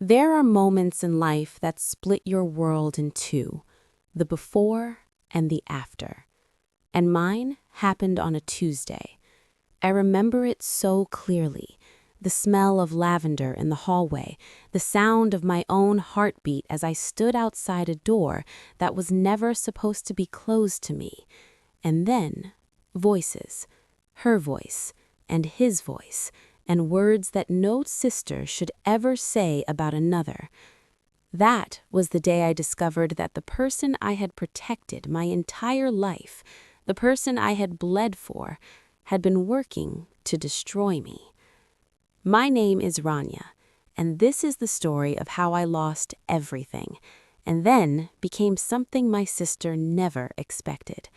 There are moments in life that split your world in two, the before and the after. And mine happened on a Tuesday. I remember it so clearly. The smell of lavender in the hallway, the sound of my own heartbeat as I stood outside a door that was never supposed to be closed to me. And then, voices. Her voice, and his voice, and words that no sister should ever say about another. That was the day I discovered that the person I had protected my entire life, the person I had bled for, had been working to destroy me. My name is Rania, and this is the story of how I lost everything, and then became something my sister never expected.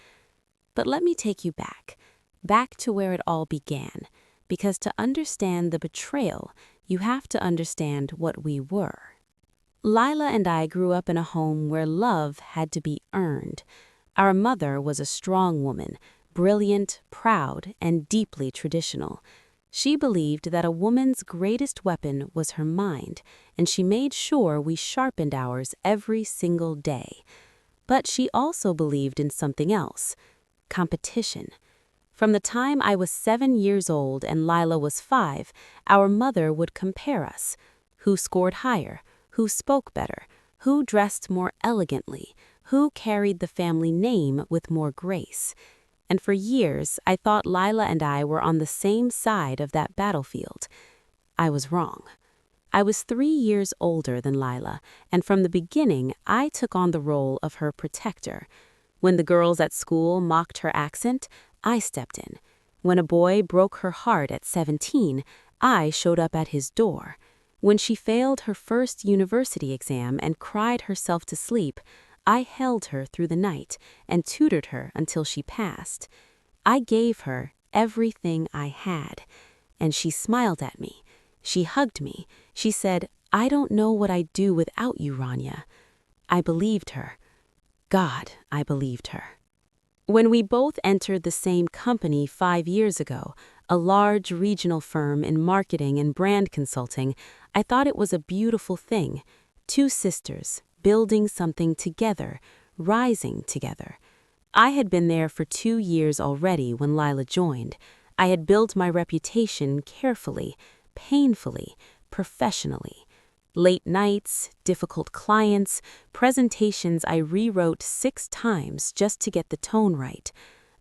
But let me take you back to where it all began, because to understand the betrayal, you have to understand what we were. Lila and I grew up in a home where love had to be earned. Our mother was a strong woman, brilliant, proud, and deeply traditional. She believed that a woman's greatest weapon was her mind, and she made sure we sharpened ours every single day. But she also believed in something else: competition. From the time I was 7 years old and Lila was 5, our mother would compare us. Who scored higher? Who spoke better? Who dressed more elegantly? Who carried the family name with more grace? And for years, I thought Lila and I were on the same side of that battlefield. I was wrong. I was 3 years older than Lila, and from the beginning, I took on the role of her protector. When the girls at school mocked her accent, I stepped in. When a boy broke her heart at 17, I showed up at his door. When she failed her first university exam and cried herself to sleep, I held her through the night and tutored her until she passed. I gave her everything I had, and she smiled at me. She hugged me. She said, "I don't know what I'd do without you, Rania." I believed her. God, I believed her. When we both entered the same company 5 years ago, a large regional firm in marketing and brand consulting, I thought it was a beautiful thing. Two sisters, building something together, rising together. I had been there for 2 years already when Lila joined. I had built my reputation carefully, painfully, professionally. Late nights, difficult clients, presentations I rewrote 6 times just to get the tone right.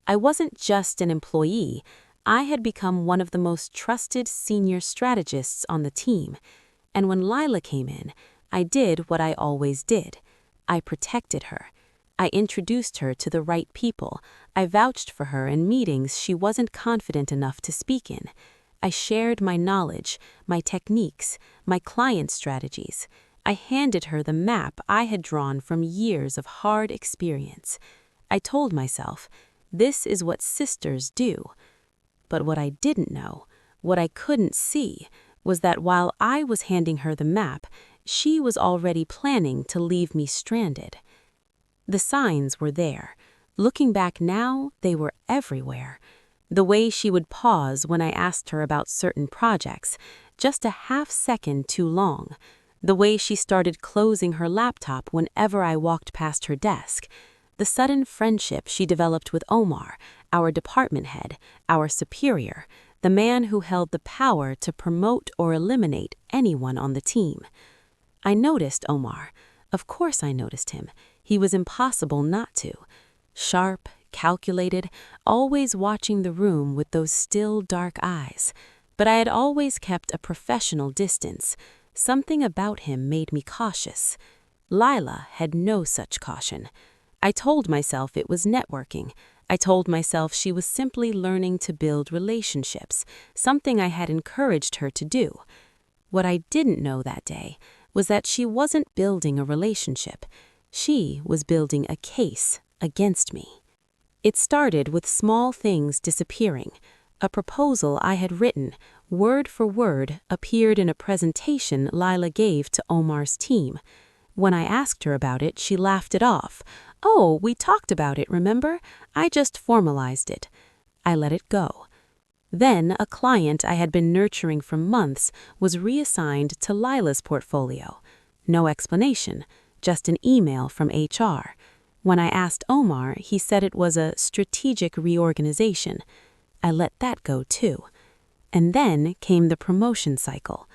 I wasn't just an employee. I had become one of the most trusted senior strategists on the team. And when Lila came in, I did what I always did. I protected her. I introduced her to the right people. I vouched for her in meetings she wasn't confident enough to speak in. I shared my knowledge, my techniques, my client strategies. I handed her the map I had drawn from years of hard experience. I told myself, this is what sisters do. But what I didn't know, what I couldn't see, was that while I was handing her the map, she was already planning to leave me stranded. The signs were there. Looking back now, they were everywhere. The way she would pause when I asked her about certain projects, just a half-second too long. The way she started closing her laptop whenever I walked past her desk. The sudden friendship she developed with Omar, our department head, our superior, the man who held the power to promote or eliminate anyone on the team. I noticed Omar. Of course I noticed him. He was impossible not to. Sharp, calculated, always watching the room with those still dark eyes. But I had always kept a professional distance. Something about him made me cautious. Lila had no such caution. I told myself it was networking. I told myself she was simply learning to build relationships, something I had encouraged her to do. What I didn't know that day was that she wasn't building a relationship. She was building a case against me. It started with small things disappearing. A proposal I had written, word for word, appeared in a presentation Lila gave to Omar's team. When I asked her about it, she laughed it off. "Oh, we talked about it, remember? I just formalized it." I let it go. Then, a client I had been nurturing for months was reassigned to Lila's portfolio. No explanation, just an email from HR. When I asked Omar, he said it was a strategic reorganization. I let that go too. And then came the promotion cycle.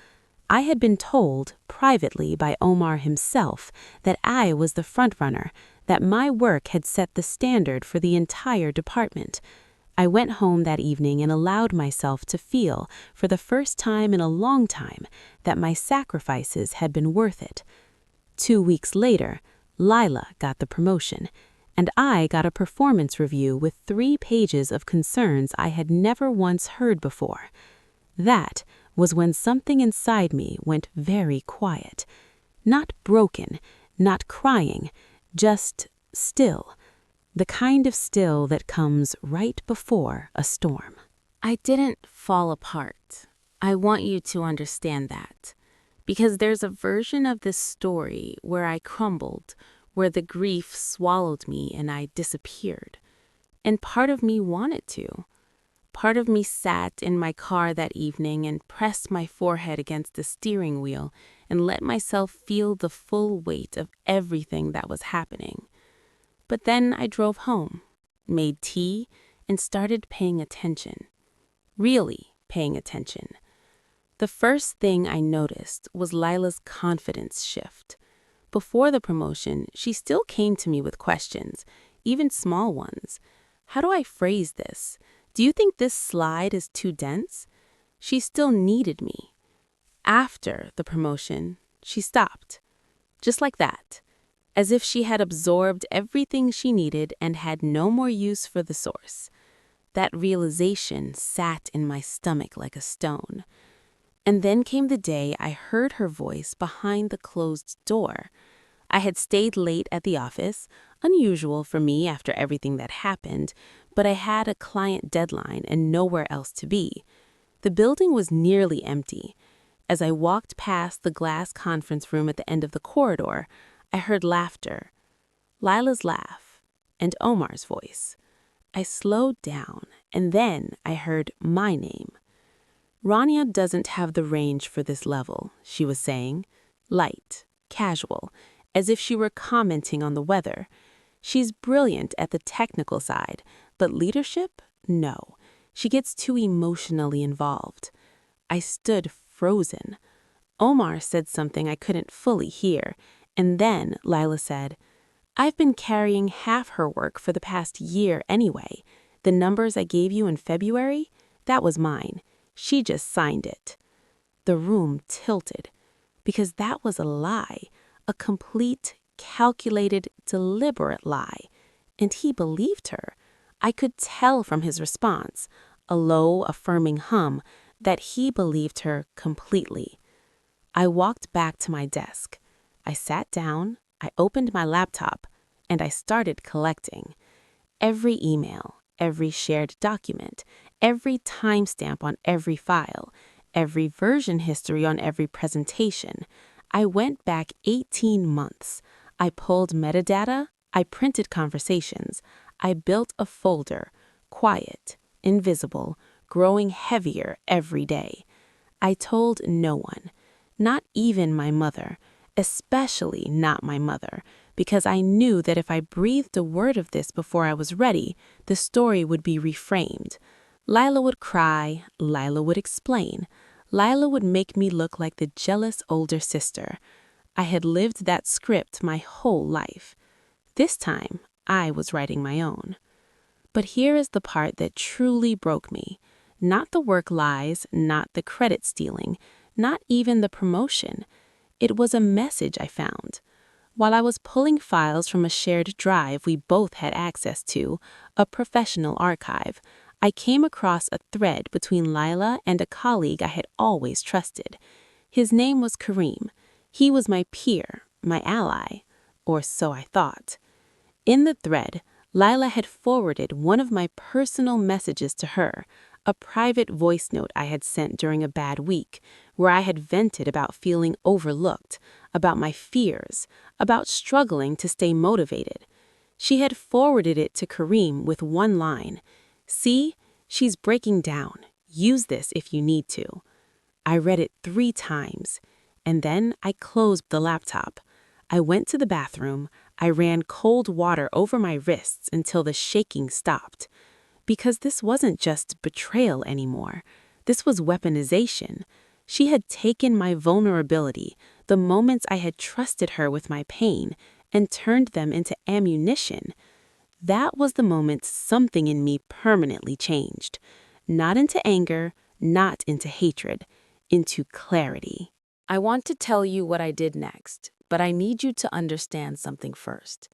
I had been told, privately by Omar himself, that I was the frontrunner, that my work had set the standard for the entire department. I went home that evening and allowed myself to feel, for the first time in a long time, that my sacrifices had been worth it. 2 weeks later, Lila got the promotion, and I got a performance review with 3 pages of concerns I had never once heard before. That was when something inside me went very quiet. Not broken, not crying, just still. The kind of still that comes right before a storm. I didn't fall apart. I want you to understand that. Because there's a version of this story where I crumbled, where the grief swallowed me and I disappeared. And part of me wanted to. Part of me sat in my car that evening and pressed my forehead against the steering wheel and let myself feel the full weight of everything that was happening. But then I drove home, made tea, and started paying attention. Really paying attention. The first thing I noticed was Lila's confidence shift. Before the promotion, she still came to me with questions, even small ones. How do I phrase this? Do you think this slide is too dense? She still needed me. After the promotion, she stopped. Just like that. As if she had absorbed everything she needed and had no more use for the source. That realization sat in my stomach like a stone. And then came the day I heard her voice behind the closed door. I had stayed late at the office, unusual for me after everything that happened, but I had a client deadline and nowhere else to be. The building was nearly empty. As I walked past the glass conference room at the end of the corridor, I heard laughter, Lila's laugh, and Omar's voice. I slowed down, and then I heard my name. Rania doesn't have the range for this level, she was saying. Light, casual, as if she were commenting on the weather. She's brilliant at the technical side, but leadership? No. She gets too emotionally involved. I stood frozen. Omar said something I couldn't fully hear, and then Lila said, "I've been carrying half her work for the past year anyway. The numbers I gave you in February, that was mine. She just signed it." The room tilted, because that was a lie, a complete, calculated, deliberate lie. And he believed her. I could tell from his response, a low, affirming hum, that he believed her completely. I walked back to my desk. I sat down, I opened my laptop, and I started collecting. Every email, every shared document, every timestamp on every file, every version history on every presentation. I went back 18 months. I pulled metadata, I printed conversations. I built a folder, quiet, invisible, growing heavier every day. I told no one, not even my mother, especially not my mother, because I knew that if I breathed a word of this before I was ready, the story would be reframed. Lila would cry, Lila would explain. Lila would make me look like the jealous older sister. I had lived that script my whole life. This time, I was writing my own. But here is the part that truly broke me. Not the work lies, not the credit stealing, not even the promotion. It was a message I found. While I was pulling files from a shared drive we both had access to, a professional archive, I came across a thread between Lila and a colleague I had always trusted. His name was Kareem. He was my peer, my ally, or so I thought. In the thread, Lila had forwarded one of my personal messages to her, a private voice note I had sent during a bad week, where I had vented about feeling overlooked, about my fears, about struggling to stay motivated. She had forwarded it to Kareem with one line, "See, she's breaking down. Use this if you need to." I read it 3 times, and then I closed the laptop. I went to the bathroom. I ran cold water over my wrists until the shaking stopped. Because this wasn't just betrayal anymore. This was weaponization. She had taken my vulnerability, the moments I had trusted her with my pain, and turned them into ammunition. That was the moment something in me permanently changed. Not into anger, not into hatred, into clarity. I want to tell you what I did next, but I need you to understand something first.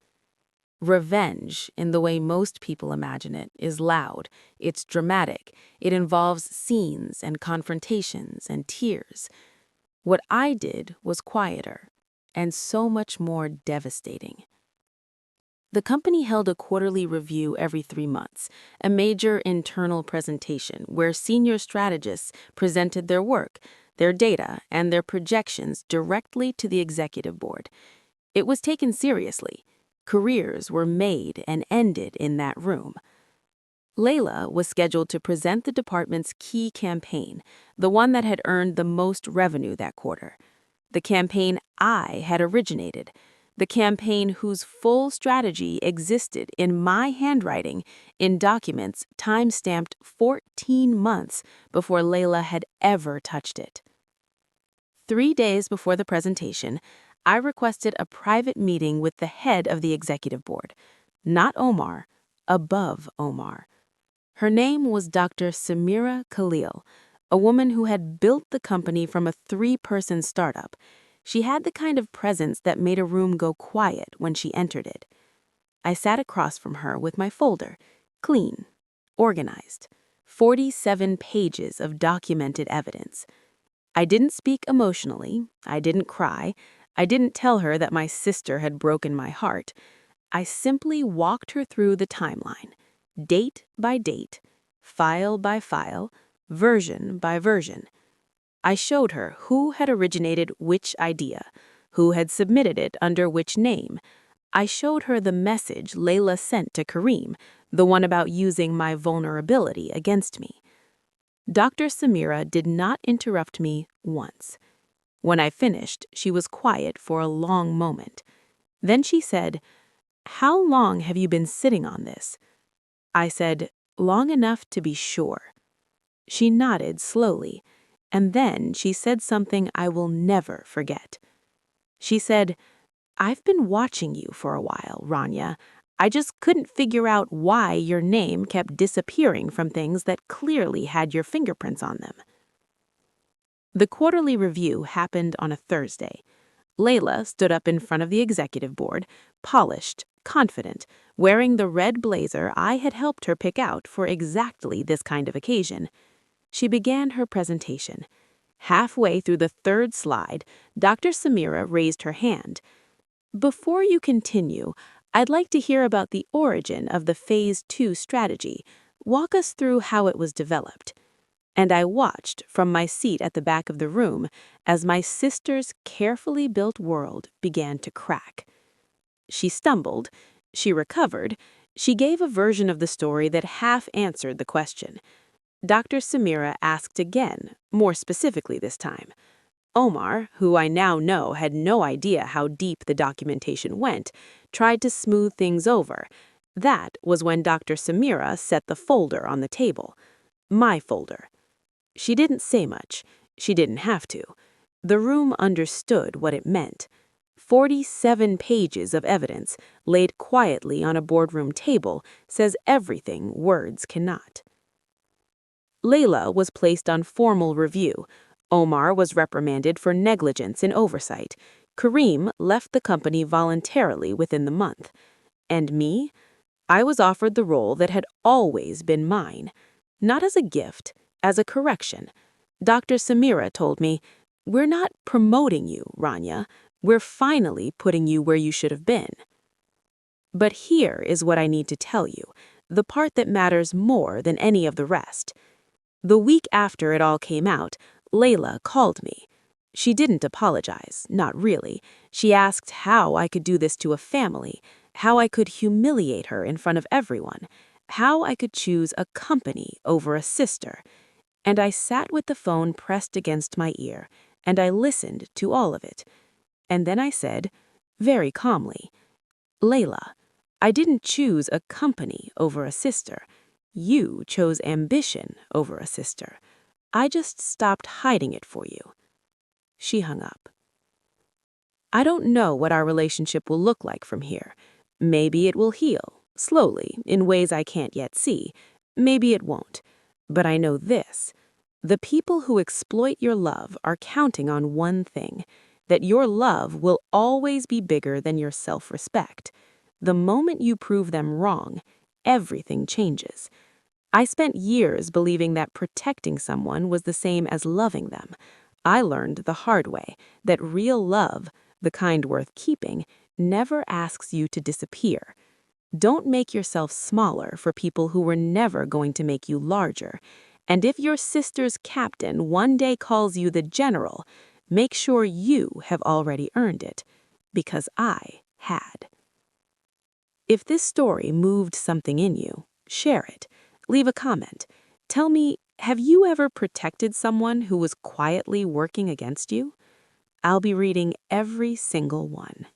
Revenge, in the way most people imagine it, is loud, it's dramatic, it involves scenes and confrontations and tears. What I did was quieter and so much more devastating. The company held a quarterly review every 3 months, a major internal presentation where senior strategists presented their work, their data, and their projections directly to the executive board. It was taken seriously. Careers were made and ended in that room. Layla was scheduled to present the department's key campaign, the one that had earned the most revenue that quarter. The campaign I had originated, the campaign whose full strategy existed in my handwriting in documents time-stamped 14 months before Layla had ever touched it. 3 days before the presentation, I requested a private meeting with the head of the executive board, not Omar, above Omar. Her name was Dr. Samira Khalil, a woman who had built the company from a 3-person startup. She had the kind of presence that made a room go quiet when she entered it. I sat across from her with my folder, clean, organized, 47 pages of documented evidence. I didn't speak emotionally, I didn't cry, I didn't tell her that my sister had broken my heart. I simply walked her through the timeline, date by date, file by file, version by version. I showed her who had originated which idea, who had submitted it under which name. I showed her the message Layla sent to Kareem, the one about using my vulnerability against me. Dr. Samira did not interrupt me once. When I finished, she was quiet for a long moment. Then she said, "How long have you been sitting on this?" I said, "Long enough to be sure." She nodded slowly, and then she said something I will never forget. She said, "I've been watching you for a while, Rania. I just couldn't figure out why your name kept disappearing from things that clearly had your fingerprints on them." The quarterly review happened on a Thursday. Layla stood up in front of the executive board, polished, confident, wearing the red blazer I had helped her pick out for exactly this kind of occasion. She began her presentation. Halfway through the 3rd slide, Dr. Samira raised her hand. "Before you continue, I'd like to hear about the origin of the Phase 2 strategy. Walk us through how it was developed." And I watched from my seat at the back of the room as my sister's carefully built world began to crack. She stumbled, she recovered, she gave a version of the story that half answered the question. Dr. Samira asked again, more specifically this time. Omar, who I now know had no idea how deep the documentation went, tried to smooth things over. That was when Dr. Samira set the folder on the table. My folder. She didn't say much. She didn't have to. The room understood what it meant. 47 pages of evidence laid quietly on a boardroom table says everything words cannot. Layla was placed on formal review. Omar was reprimanded for negligence in oversight. Kareem left the company voluntarily within the month. And me? I was offered the role that had always been mine. Not as a gift, as a correction. Dr. Samira told me, "We're not promoting you, Rania. We're finally putting you where you should have been." But here is what I need to tell you, the part that matters more than any of the rest. The week after it all came out, Layla called me. She didn't apologize, not really. She asked how I could do this to a family, how I could humiliate her in front of everyone, how I could choose a company over a sister. And I sat with the phone pressed against my ear, and I listened to all of it. And then I said, very calmly, Layla, I didn't choose a company over a sister. You chose ambition over a sister. I just stopped hiding it for you. She hung up. I don't know what our relationship will look like from here. Maybe it will heal, slowly, in ways I can't yet see. Maybe it won't. But I know this. The people who exploit your love are counting on one thing, that your love will always be bigger than your self-respect. The moment you prove them wrong, everything changes. I spent years believing that protecting someone was the same as loving them. I learned the hard way that real love, the kind worth keeping, never asks you to disappear. Don't make yourself smaller for people who were never going to make you larger. And if your sister's captain one day calls you the general, make sure you have already earned it, because I had. If this story moved something in you, share it. Leave a comment. Tell me, have you ever protected someone who was quietly working against you? I'll be reading every single one.